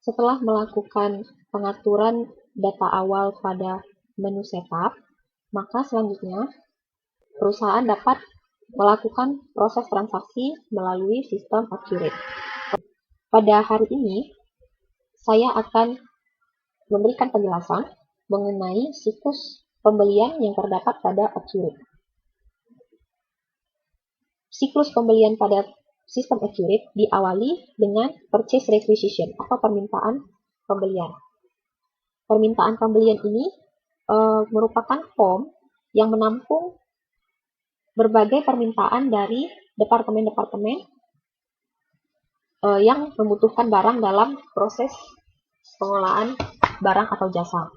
Setelah melakukan pengaturan data awal pada menu setup, maka selanjutnya perusahaan dapat melakukan proses transaksi melalui sistem Accurate. Pada hari ini, saya akan memberikan penjelasan mengenai siklus pembelian yang terdapat pada Accurate. Siklus pembelian pada sistem Accurate diawali dengan purchase requisition atau permintaan pembelian. Permintaan pembelian ini merupakan form yang menampung berbagai permintaan dari departemen-departemen yang membutuhkan barang dalam proses pengolahan barang atau jasa.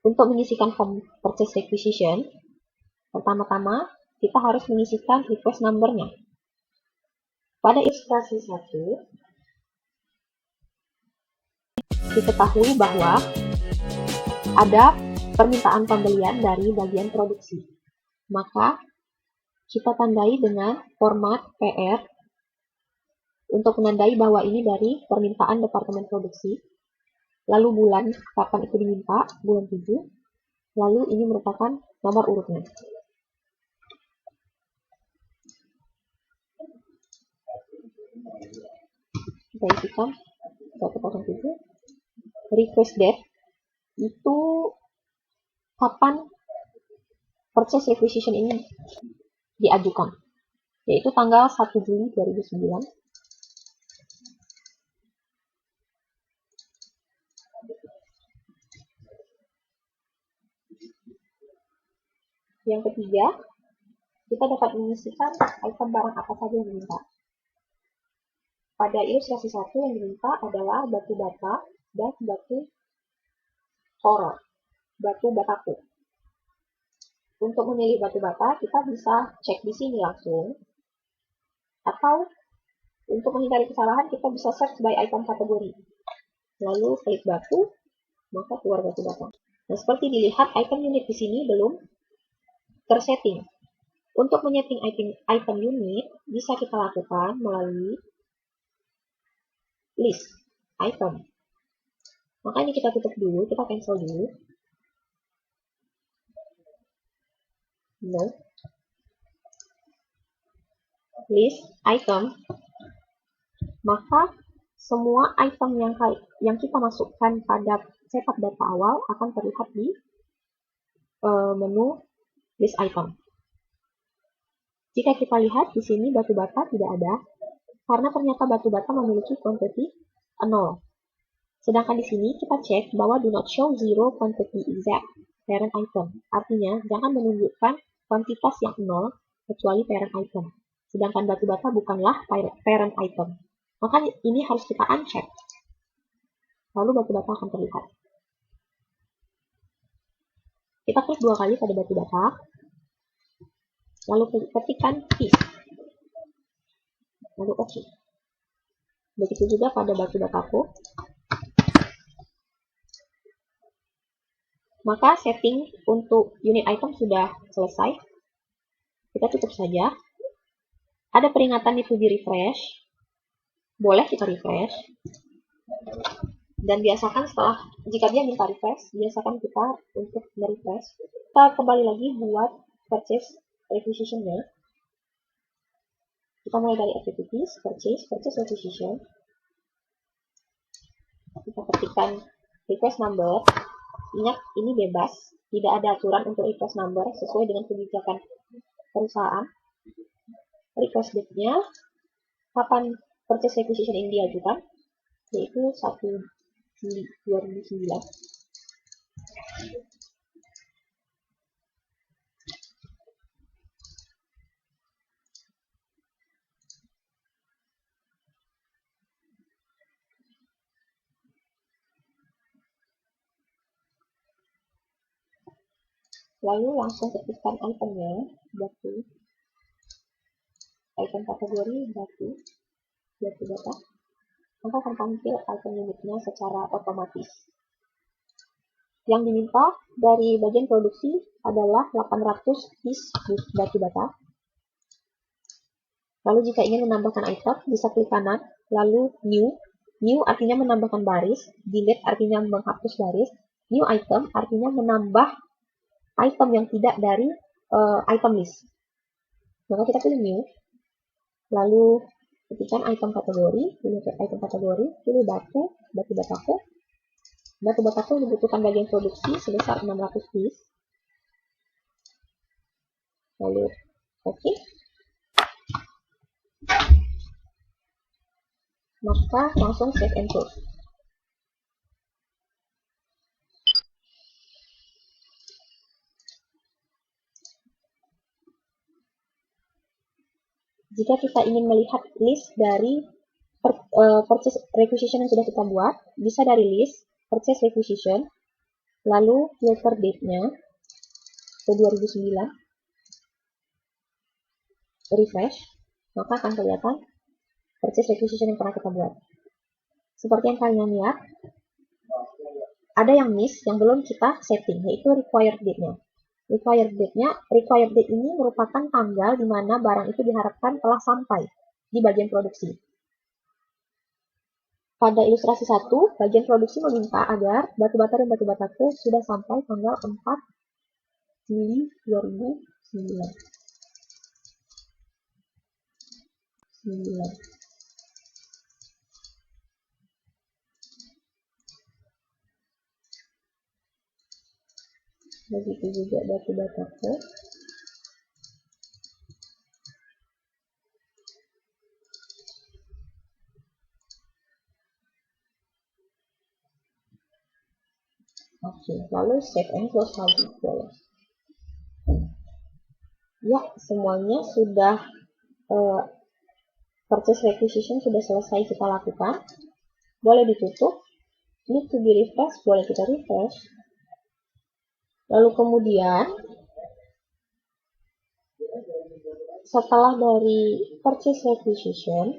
Untuk mengisikan form purchase requisition, pertama-tama kita harus mengisikan request number-nya. Pada ilustrasi 1, diketahui bahwa ada permintaan pembelian dari bagian produksi. Maka, kita tandai dengan format PR untuk menandai bahwa ini dari permintaan Departemen Produksi. Lalu bulan kapan itu diminta, bulan 7. Lalu ini merupakan nomor urutnya. Kita isikan 107. Request date itu kapan purchase requisition ini diajukan, yaitu tanggal 1 Juli 2009. Yang ketiga, kita dapat mengisikan item barang apa saja yang diminta. Pada ilustrasi 1 yang diminta adalah batu bata dan batu horor, batu bataku. Untuk memilih batu bata, kita bisa cek di sini langsung. Atau untuk menghindari kesalahan, kita bisa search by item kategori. Lalu klik batu, maka keluar batu bata. Nah, seperti dilihat, item unit di sini belum tersetting. Untuk menyeting item unit, bisa kita lakukan melalui list item. Maka ini kita tutup dulu, kita cancel dulu. No. List item. Maka semua item yang kita masukkan pada setup data awal akan terlihat di menu list item. Jika kita lihat di sini batu bata tidak ada, karena ternyata batu bata memiliki quantity 0. Sedangkan di sini kita cek bahwa do not show zero quantity exact parent item. Artinya, jangan menunjukkan kuantitas yang 0 kecuali parent item. Sedangkan batu bata bukanlah parent item. Maka ini harus kita uncheck. Lalu batu bata akan terlihat. Kita klik 2 kali pada batu bata. Lalu ketikkan piece. Lalu OK. Begitu juga pada batu bataku. Maka setting untuk unit item sudah selesai. Kita tutup saja. Ada peringatan itu di refresh. Boleh kita refresh. Dan biasakan jika dia minta refresh, biasakan kita untuk merefresh. Kita kembali lagi buat purchase requisition-nya. Kita mulai dari activities, purchase requisition. Kita ketikkan request number. Ingat, ini bebas. Tidak ada aturan untuk request number sesuai dengan kebijakan perusahaan. Request date-nya, kapan purchase requisition ini diajukan, yaitu 1 Juli 2009. Lalu langsung ketikkan itemnya, batu, item kategori batu bata, maka akan tampil item unitnya secara otomatis. Yang diminta dari bagian produksi adalah 800 piece batu bata. Lalu jika ingin menambahkan item, bisa klik kanan, lalu new, New artinya menambahkan baris, delete artinya menghapus baris, new item artinya menambah item yang tidak dari item list. Maka kita pilih new, lalu ketikkan item kategori, pilih item kategori, pilih batu bataku. Batu bataku dibutuhkan bagian produksi sebesar 600 piece. Lalu oke. Maka langsung save and close. Jika kita ingin melihat list dari purchase requisition yang sudah kita buat, bisa dari list, purchase requisition, lalu filter date-nya ke 2009, refresh, maka akan kelihatan purchase requisition yang pernah kita buat. Seperti yang kalian lihat, ada yang miss yang belum kita setting, yaitu required date-nya. Required date ini merupakan tanggal di mana barang itu diharapkan telah sampai di bagian produksi. Pada ilustrasi 1, bagian produksi meminta agar batu bata dan batu bataku sudah sampai tanggal 4 Juli 2009. Begitu juga batu bataku. Oke, lalu save and close lagi. Ya, semuanya sudah purchase requisition sudah selesai kita lakukan. Boleh ditutup. Need to be refresh, boleh kita refresh. Lalu kemudian setelah dari purchase requisition,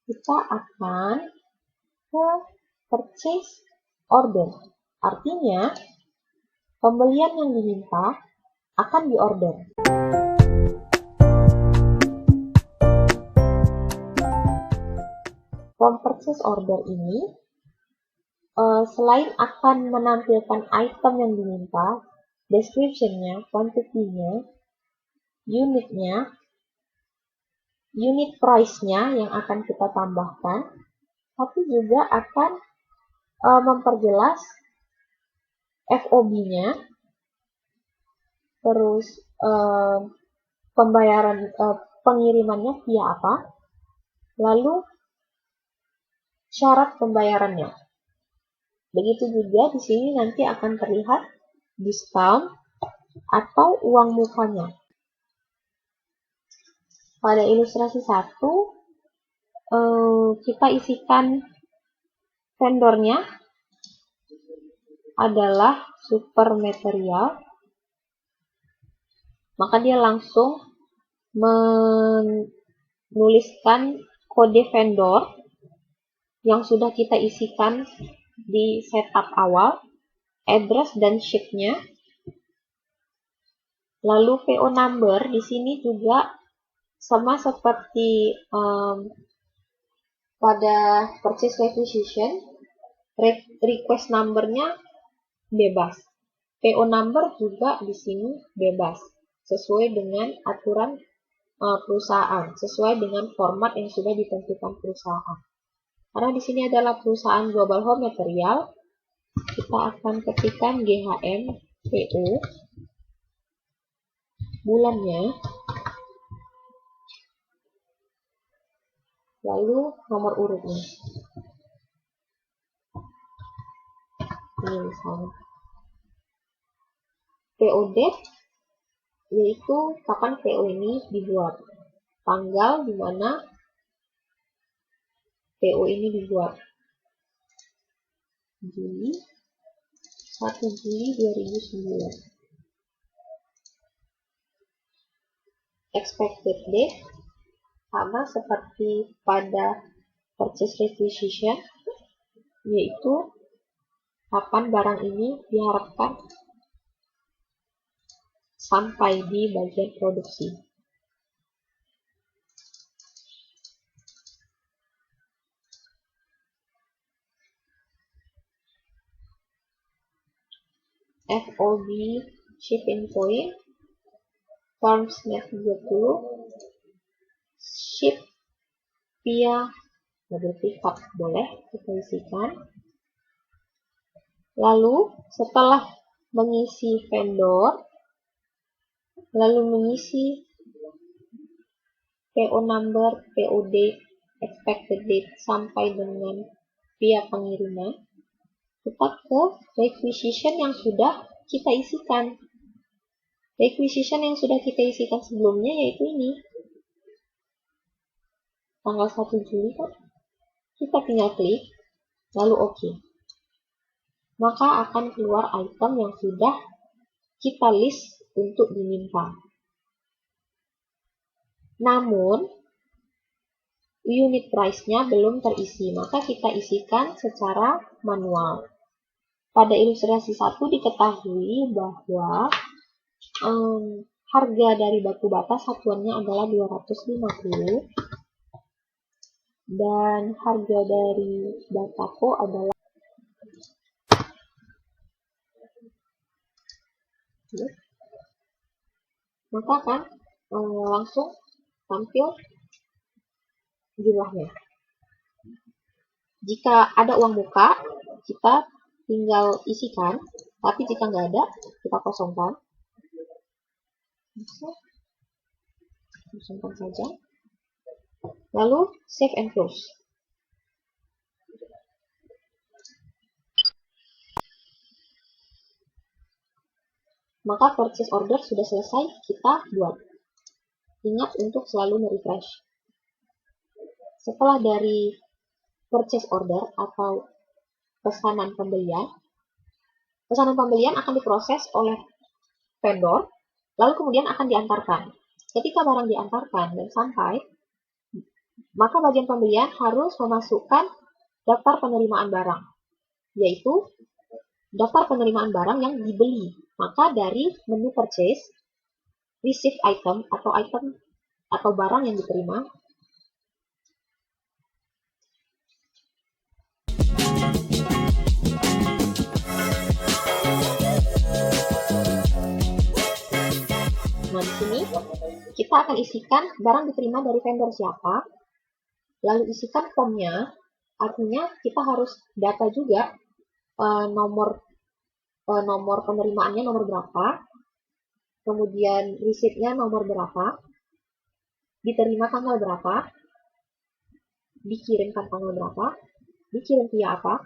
kita akan ke purchase order. Artinya, pembelian yang diminta akan diorder. From purchase order ini, selain akan menampilkan item yang diminta, description-nya, quantity-nya, unit-nya, unit price-nya yang akan kita tambahkan, tapi juga akan memperjelas FOB-nya, terus pembayaran pengirimannya via apa, lalu syarat pembayarannya. Begitu juga di sini nanti akan terlihat diskon atau uang mukanya. Pada ilustrasi 1, kita isikan vendornya adalah super material. Maka dia langsung menuliskan kode vendor yang sudah kita isikan di setup awal, address dan sheet-nya. Lalu PO number di sini juga sama seperti pada purchase requisition, request number-nya bebas. PO number juga di sini bebas, sesuai dengan aturan perusahaan, sesuai dengan format yang sudah ditentukan perusahaan. Karena di sini adalah perusahaan Global Home Material, kita akan ketikkan GHM PO, bulannya, lalu nomor urutnya. Ini misalnya. PO date, yaitu kapan PO ini dibuat. Tanggal di mana PO ini dibuat. Juli, 1 Juli 2009. Expected date, sama seperti pada purchase requisition, yaitu kapan barang ini diharapkan sampai di bagian produksi. FOB shipping point, terms net 20, ship via mobil pickup boleh kita isikan. Lalu setelah mengisi vendor, lalu mengisi PO number, PO date, expected date sampai dengan via pengiriman, kita ke requisition yang sudah kita isikan. Requisition yang sudah kita isikan sebelumnya yaitu ini. Tanggal 1 Juli kan? Kita tinggal klik, lalu OK. Maka akan keluar item yang sudah kita list untuk diminta. Namun, unit price-nya belum terisi, maka kita isikan secara manual. Pada ilustrasi 1 diketahui bahwa harga dari batu bata satuannya adalah 250 dan harga dari batako adalah maka kan langsung tampil jumlahnya. Jika ada uang muka, kita tinggal isikan, tapi jika nggak ada, kita kosongkan. Kosongkan saja. Lalu save and close. Maka purchase order sudah selesai kita buat. Ingat untuk selalu merefresh. Setelah dari purchase order atau pesanan pembelian akan diproses oleh vendor, lalu kemudian akan diantarkan. Ketika barang diantarkan dan sampai, maka bagian pembelian harus memasukkan daftar penerimaan barang, yaitu daftar penerimaan barang yang dibeli. Maka dari menu purchase, receive item atau barang yang diterima, nah di sini kita akan isikan barang diterima dari vendor siapa, lalu isikan formnya, artinya kita harus data juga nomor penerimaannya nomor berapa, kemudian receipt-nya nomor berapa, diterima tanggal berapa, dikirimkan tanggal berapa, dikirim via apa,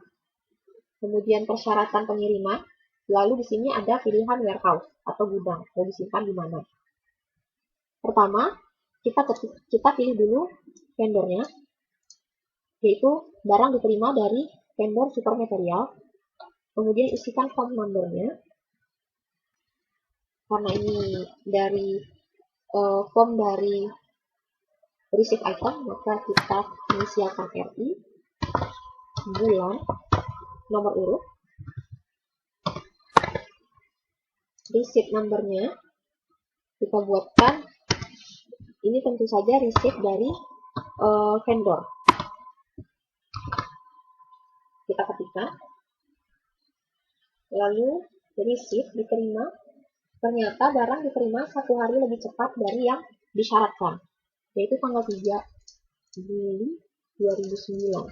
kemudian persyaratan pengiriman, lalu di sini ada pilihan warehouse atau gudang, mau disimpan di mana. Pertama, kita pilih dulu vendornya, yaitu barang diterima dari vendor supermaterial. Kemudian isikan form number-nya. Karena ini dari form dari receive item, maka kita inisialkan RI, bulan, nomor urut, receipt number-nya kita buatkan. Ini tentu saja receipt dari vendor. Kita ketikkan. Lalu receipt diterima. Ternyata barang diterima 1 hari lebih cepat dari yang disyaratkan, yaitu tanggal 3 Juli 2009.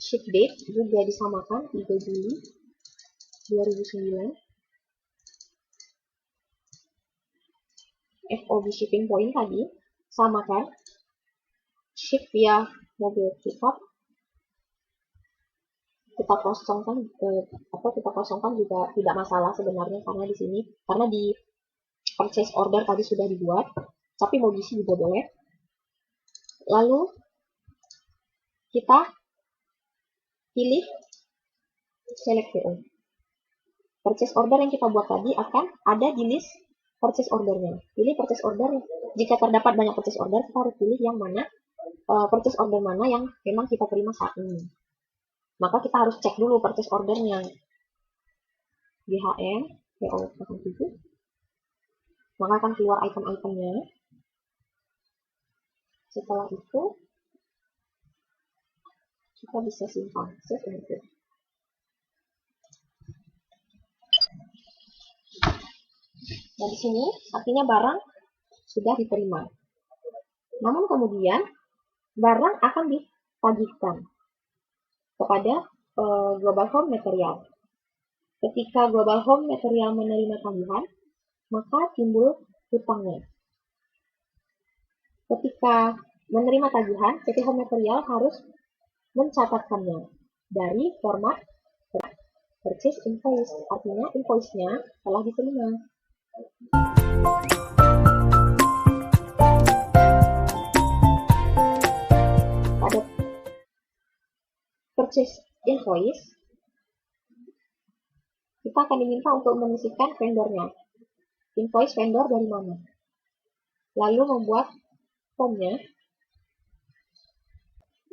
Ship date juga disamakan 3 Juli 2009. FOB shipping point tadi samakan. Ship via mobil pickup kita kosongkan juga tidak masalah sebenarnya, karena di sini di purchase order tadi sudah dibuat, tapi mau diisi juga boleh. Lalu kita pilih select PO. Purchase order yang kita buat tadi akan ada di list purchase ordernya. Pilih purchase order. Jika terdapat banyak purchase order, kita harus pilih yang mana purchase order mana yang memang kita terima saat ini. Maka kita harus cek dulu purchase ordernya. GHM PO 07. Maka akan keluar item-itemnya. Setelah itu kita bisa simpan, save and close. Nah, di sini artinya barang sudah diterima. Namun kemudian barang akan ditagihkan kepada Global Home Material. Ketika Global Home Material menerima tagihan, maka timbul hutangnya. Ketika menerima tagihan, PT Home Material harus mencatatkannya dari format purchase invoice, artinya invoice-nya telah diterima. Pada purchase invoice, kita akan diminta untuk mengisikan vendornya. Invoice vendor dari mana? Lalu membuat formnya.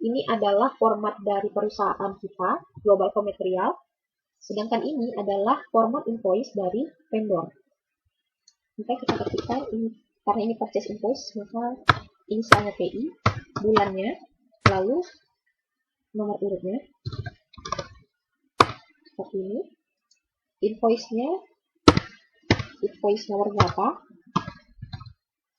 Ini adalah format dari perusahaan kita, Global Home Material. Sedangkan ini adalah format invoice dari vendor. Maka kita ketikkan ini, karena ini purchase invoice, maka inisialnya PI, bulannya, lalu nomor urutnya. Seperti ini. Invoice-nya, invoice nomor berapa.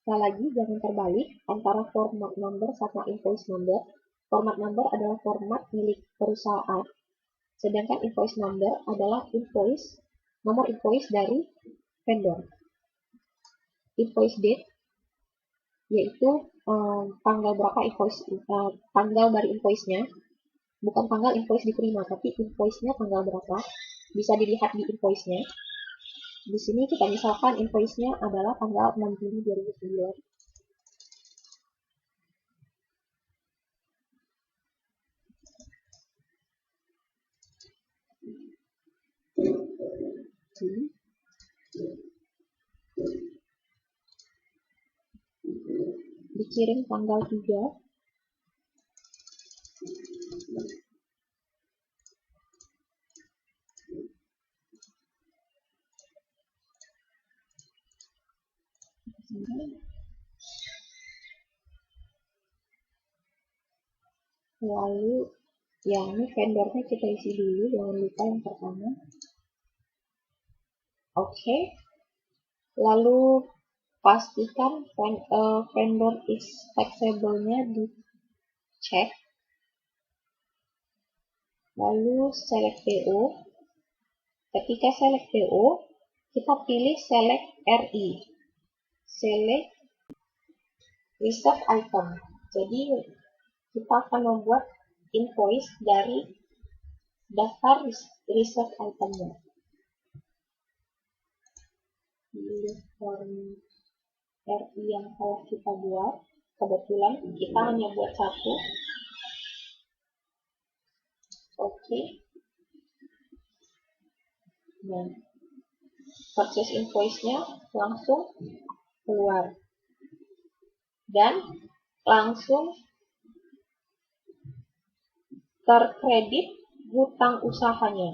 Sekali lagi, jangan terbalik antara format number sama invoice number. Format number adalah format milik perusahaan, sedangkan invoice number adalah invoice, nomor invoice dari vendor. Invoice date, yaitu tanggal berapa invoice, tanggal dari invoice-nya, bukan tanggal invoice diterima, tapi invoice-nya tanggal berapa, bisa dilihat di invoice-nya. Di sini kita misalkan invoice-nya adalah tanggal 6 Juli 2009. Dikirim tanggal 3. Lalu ya, ini vendornya kita isi dulu, jangan lupa yang pertama. Oke. Lalu pastikan vendor is taxable-nya dicek. Lalu select PO. Ketika select PO, kita pilih select RI. Select reserve item. Jadi kita akan membuat invoice dari daftar reserve itemnya. Pilih form RI yang telah kita buat. Kebetulan kita hanya buat satu. Oke. Nah, purchase invoice-nya langsung keluar. Dan langsung terkredit hutang usahanya.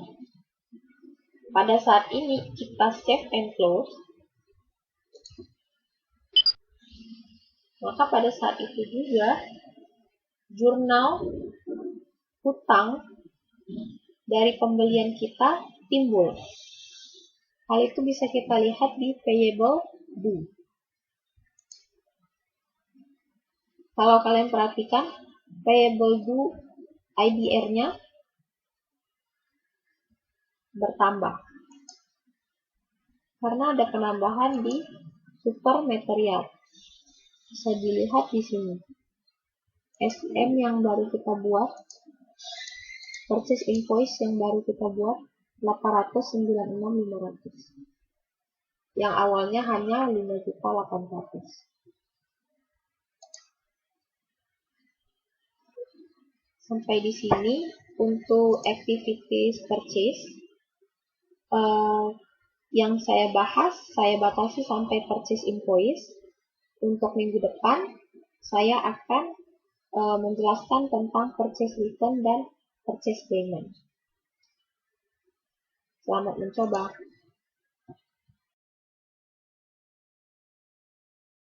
Pada saat ini kita save and close. Maka pada saat itu juga jurnal hutang dari pembelian kita timbul. Hal itu bisa kita lihat di payable due. Kalau kalian perhatikan, payable due IDR-nya bertambah. Karena ada penambahan di super material. Bisa dilihat di sini. SM yang baru kita buat, purchase invoice yang baru kita buat 896.500. Yang awalnya hanya 5.800.000. Sampai di sini untuk activities purchase yang saya bahas, saya batasi sampai purchase invoice. Untuk minggu depan, saya akan menjelaskan tentang purchase return dan purchase payment. Selamat mencoba.